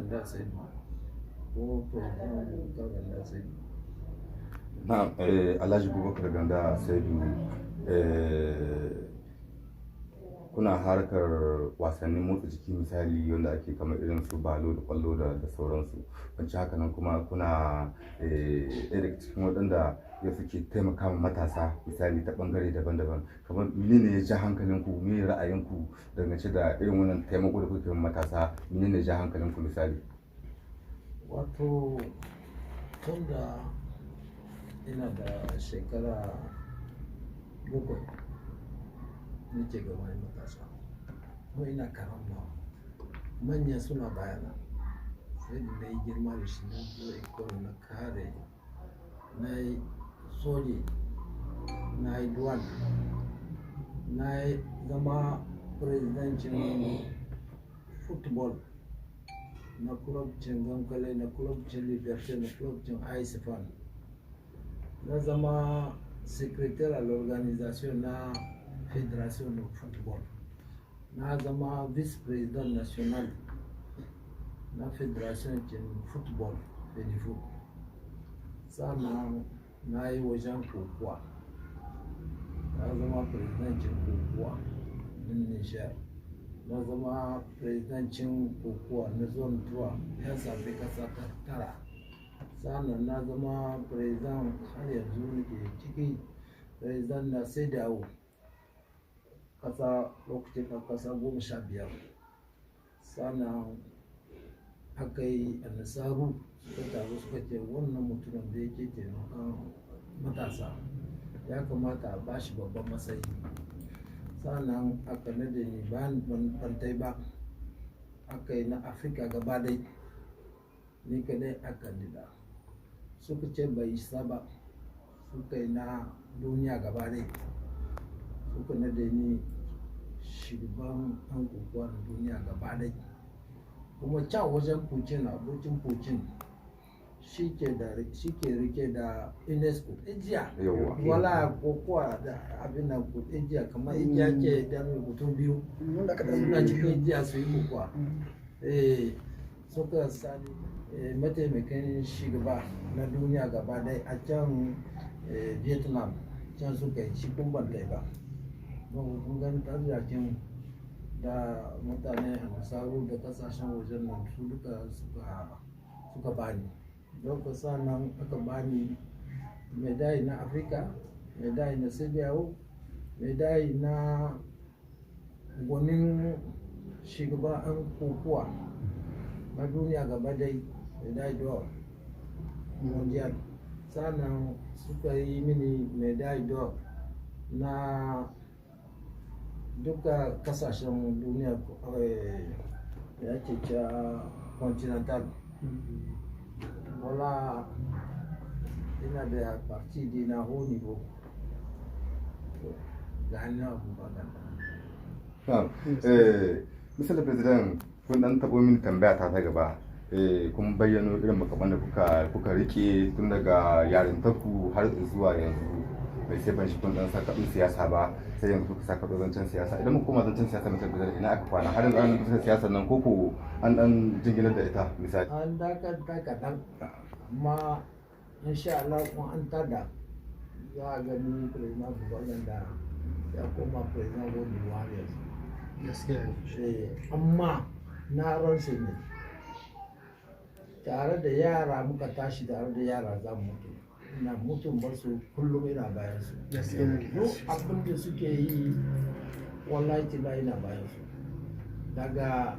ganda sai ko president ka ganda sai na Alhaji Bubakar Ganda Saidu, kuna harkar wasannin motsa jiki misali wanda ake kamar irin su balo da kwallo da sauransu, wancan haka nan kuma kuna ɗaya daga cikin waɗanda ya suke taimaka ma matasa misali ta ɓangare daban-daban, kamar menene ya ja hankalinku, me ra'ayinku dangance da irin wannan taimako da kuke matasa, menene ya ja hankalinku misali? Wato tun da ina da shekara 7 nake ga wani matasa, kuma ina karama manya suna bayana, sai da na yi girma da shi na zo ikon na kare, na yi soje, na yi duwan, na yi zama presidancin football na club cin Gankale, na club cin Liberté, na club cin Aisifan, na zama secrétaire à l'organisation na Fédération de football, na zama vice-président national na Fédération cin football FENIFOOT, sannan na yi wajen kokowa, na zama presidancin kokowa na Nijar, na zama presidancin kokowa na zone 3 yan safi kasa ta tara, sannan na zama president har yanzu nake ciki president na sai dawo kasa lokacin na kasa 15, sannan aka yi a nasaru suka taru suka ce wannan mutumin da yake taimakon matasa ya kamata a bashi babban matsayi, sannan aka nade ni bantai ba, aka yi na Afirka gaba dai ni kadai a kandida, suka ce bai isa ba, suka yi na duniya gaba dai, suka nade ni shugaban an kokowa na duniya gaba dai, kuma can wajen Pucin, abokin Pucin shi ke rike da UNESCO ijiya, wala kokowa da abin da ijiya kamar ijiya ke da mutum biyu suna cikin ijiya su yi kokowa, suka sani mataimakin shugaba na duniya gaba dai a can Vietnam, can suka yi shi kun ban ba don gani tarihin da mutane a nasaru da kasashen wajen nan su duka suka bani, don ka sa nan aka bani medai na Afirka, medai na CDAO, medai na gwanin shugaba an kokowa na duniya gaba dai, medai d'or mondial, sannan suka yi mini medai d'or na duka kasashen duniya da ake cewa continental, wala ina da parti di na haut niveau ga hannun Abubakar. Mr. President, kun dan tabo min tambaya ta gaba, kun bayyano irin makaman da kuka rike tun daga yarintarku har zuwa yanzu, bai sai ban shi kun dan saka siyasa ba, sai yanzu kuka saka zancen siyasa. Idan muka koma zancen siyasa Mr. President, ina aka kwana har yanzu an kusa siyasar nan koko an dan jinginar da ita misali? An dakata kaɗan, amma insha Allah kuma an tada za a gani president Buhari da ya koma president Bobi Warriors. Amma na ransu ne tare da yara muka tashi, tare da yara za mu mutu, ina mutum bar su kullum ina bayan su, duk abin da suke yi wallahi tila ina bayan su, daga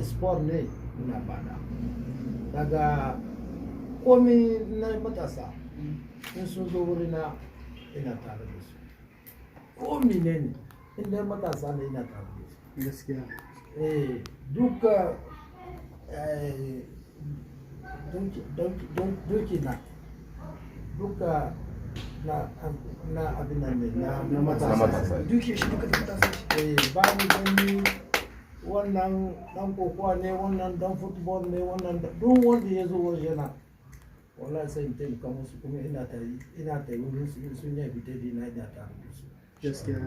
sport ne ina bada, daga komi na matasa in sun zo wurina ina tare da su, komi ne inda matasa ne ina tare da su gaskiya. Duka doki na duka na abin nan ne na matasa, duki shi duka matasa, ba ni gani wannan dan kokowa ne, wannan dan football ne, wannan duk wanda ya zo wajena wallahi sai in taimaka musu, kuma ina ta yi wurin su sun yi fita dina ina tare da su gaskiya.